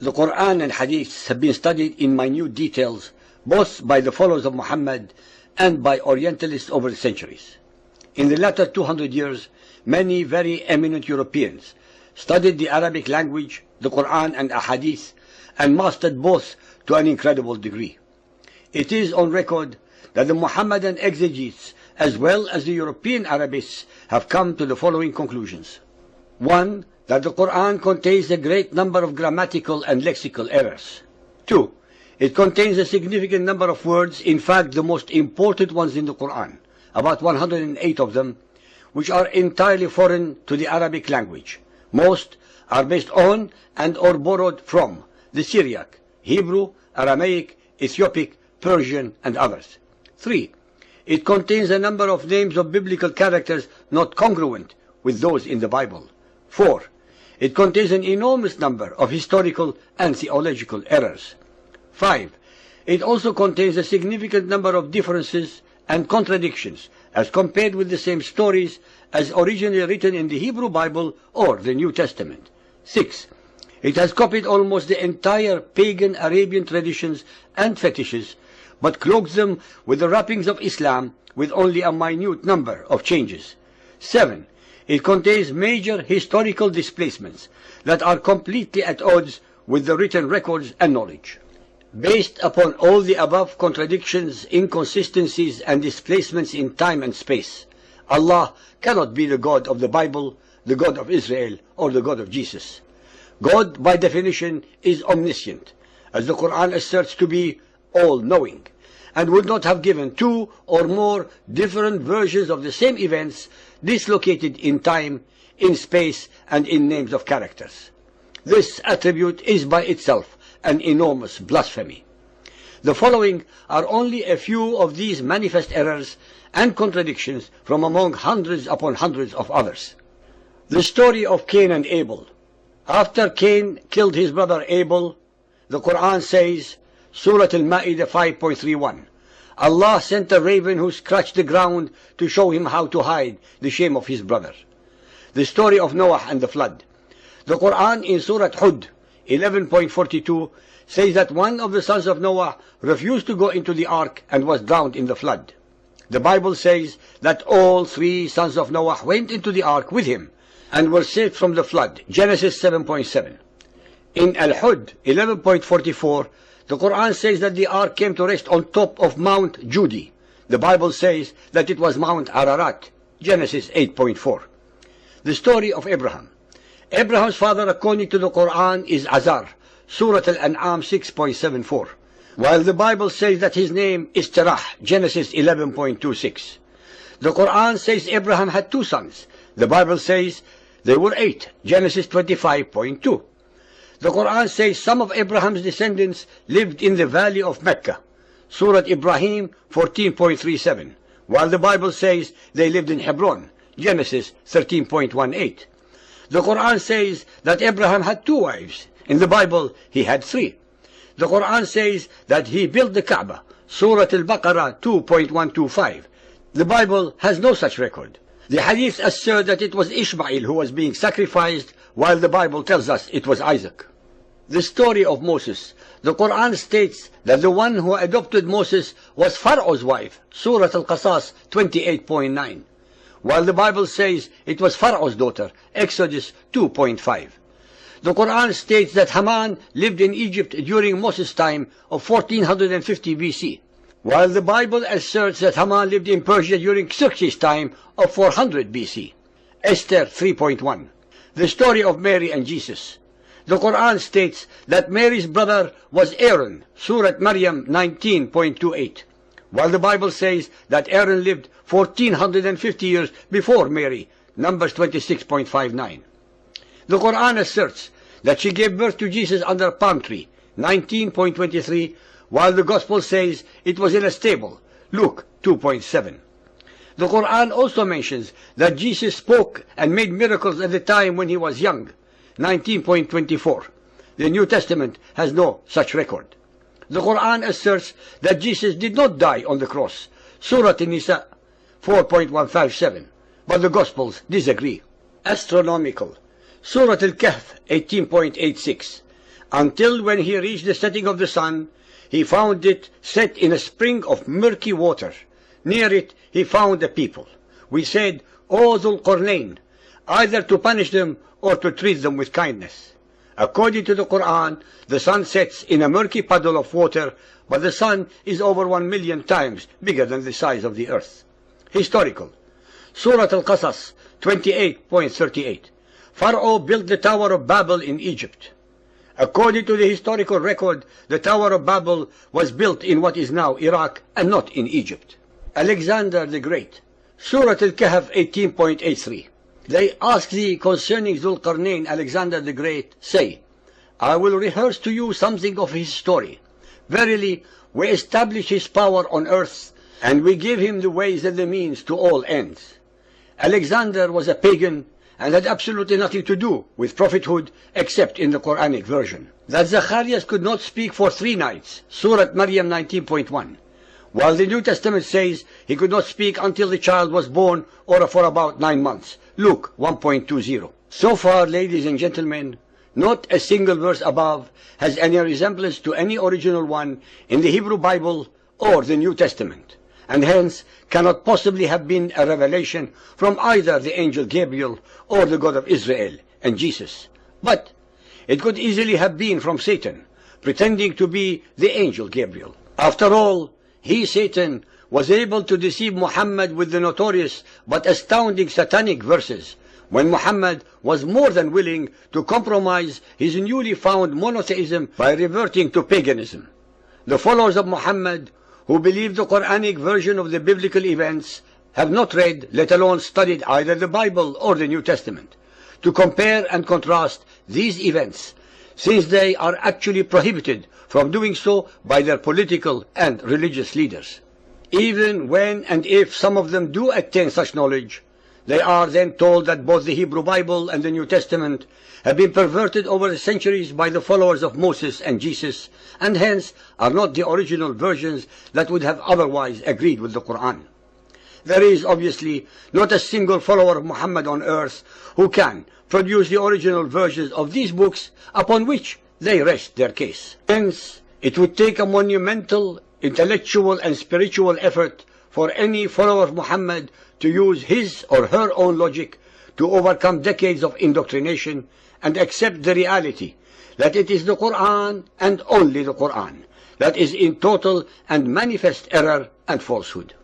The Quran and Hadith have been studied in minute details both by the followers of Muhammad and by Orientalists over the centuries. In the latter 200 years, many very eminent Europeans studied the Arabic language, the Quran and Ahadith, and mastered both to an incredible degree. It is on record that the Muhammadan exegetes as well as the European Arabists have come to the following conclusions. 1. That the Quran contains a great number of grammatical and lexical errors. 2. It contains a significant number of words, in fact the most important ones in the Quran, about 108 of them, which are entirely foreign to the Arabic language. Most are based on and or borrowed from the Syriac, Hebrew, Aramaic, Ethiopic, Persian, and others. 3. It contains a number of names of biblical characters not congruent with those in the Bible. 4. It contains an enormous number of historical and theological errors. 5. It also contains a significant number of differences and contradictions as compared with the same stories as originally written in the Hebrew Bible or the New Testament. 6. It has copied almost the entire pagan Arabian traditions and fetishes, but cloaks them with the wrappings of Islam with only a minute number of changes. 7. It contains major historical displacements that are completely at odds with the written records and knowledge. Based upon all the above contradictions, inconsistencies, and displacements in time and space, Allah cannot be the God of the Bible, the God of Israel, or the God of Jesus. God, by definition, is omniscient, as the Quran asserts to be all-knowing, and would not have given two or more different versions of the same events dislocated in time, in space, and in names of characters. This attribute is by itself an enormous blasphemy. The following are only a few of these manifest errors and contradictions from among hundreds upon hundreds of others. The story of Cain and Abel. After Cain killed his brother Abel, the Quran says, Surah Al-Ma'idah 5.31, Allah sent a raven who scratched the ground to show him how to hide the shame of his brother. The story of Noah and the flood. The Quran in Surah Hud 11.42 says that one of the sons of Noah refused to go into the ark and was drowned in the flood. The Bible says that all three sons of Noah went into the ark with him and were saved from the flood. Genesis 7.7. In Al-Hud 11.44, the Quran says that the ark came to rest on top of Mount Judi. The Bible says that it was Mount Ararat. Genesis 8.4. The story of Abraham. Abraham's father, according to the Quran, is Azar. Surah Al-An'am 6.74. While the Bible says that his name is Terah. Genesis 11.26. The Quran says Abraham had two sons. The Bible says they were 8. Genesis 25.2. The Quran says some of Abraham's descendants lived in the valley of Mecca. Surah Ibrahim 14.37. While the Bible says they lived in Hebron. Genesis 13.18. The Quran says that Abraham had two wives. In the Bible, he had 3. The Quran says that he built the Kaaba. Surah Al-Baqarah 2.125. The Bible has no such record. The Hadith assert that it was Ishmael who was being sacrificed, while the Bible tells us it was Isaac. The story of Moses. The Quran states that the one who adopted Moses was Pharaoh's wife. Surah Al-Qasas 28.9. While the Bible says it was Pharaoh's daughter. Exodus 2.5. The Quran states that Haman lived in Egypt during Moses' time of 1450 BC, while the Bible asserts that Haman lived in Persia during Xerxes' time of 400 BC. Esther 3.1. The story of Mary and Jesus. The Quran states that Mary's brother was Aaron. Surah Maryam 19.28. While the Bible says that Aaron lived 1450 years before Mary. Numbers 26.59. The Quran asserts that she gave birth to Jesus under a palm tree. 19.23. While the Gospel says it was in a stable. Luke 2.7. The Quran also mentions that Jesus spoke and made miracles at the time when he was young. 19.24. The New Testament has no such record. The Quran asserts that Jesus did not die on the cross. Surah An-Nisa 4.157. But the Gospels disagree. Astronomical. Surah Al-Kahf 18.86. until when he reached the setting of the sun, he found it set in a spring of murky water. Near it he found a people. We said, O Dhul Qarnayn, either to punish them or to treat them with kindness. According to the Quran, the sun sets in a murky puddle of water, but the sun is over 1 million times bigger than the size of the earth. Historical. Surah Al-Qasas 28.38. Pharaoh built the Tower of Babel in Egypt. According to the historical record, the Tower of Babel was built in what is now Iraq and not in Egypt. Alexander the Great. Surah Al-Kahf 18.83. They ask thee concerning Dhul Qarnayn, Alexander the Great, say, I will rehearse to you something of his story. Verily, we establish his power on earth, and we give him the ways and the means to all ends. Alexander was a pagan and had absolutely nothing to do with prophethood except in the Quranic version. That Zacharias could not speak for 3 nights, Surah Maryam 19.1. While the New Testament says he could not speak until the child was born or for about 9 months, Luke 1.20. So far, ladies and gentlemen, not a single verse above has any resemblance to any original one in the Hebrew Bible or the New Testament, and hence cannot possibly have been a revelation from either the angel Gabriel or the God of Israel and Jesus. But it could easily have been from Satan, pretending to be the angel Gabriel. After all, he, Satan, was able to deceive Muhammad with the notorious but astounding satanic verses, when Muhammad was more than willing to compromise his newly found monotheism by reverting to paganism. The followers of Muhammad, who believe the Quranic version of the biblical events, have not read, let alone studied either the Bible or the New Testament, to compare and contrast these events, since they are actually prohibited from doing so by their political and religious leaders. Even when and if some of them do attain such knowledge, they are then told that both the Hebrew Bible and the New Testament have been perverted over the centuries by the followers of Moses and Jesus, and hence are not the original versions that would have otherwise agreed with the Quran. There is obviously not a single follower of Muhammad on earth who can produce the original versions of these books upon which they rest their case. Hence, it would take a monumental intellectual and spiritual effort for any follower of Muhammad to use his or her own logic to overcome decades of indoctrination and accept the reality that it is the Quran and only the Quran that is in total and manifest error and falsehood.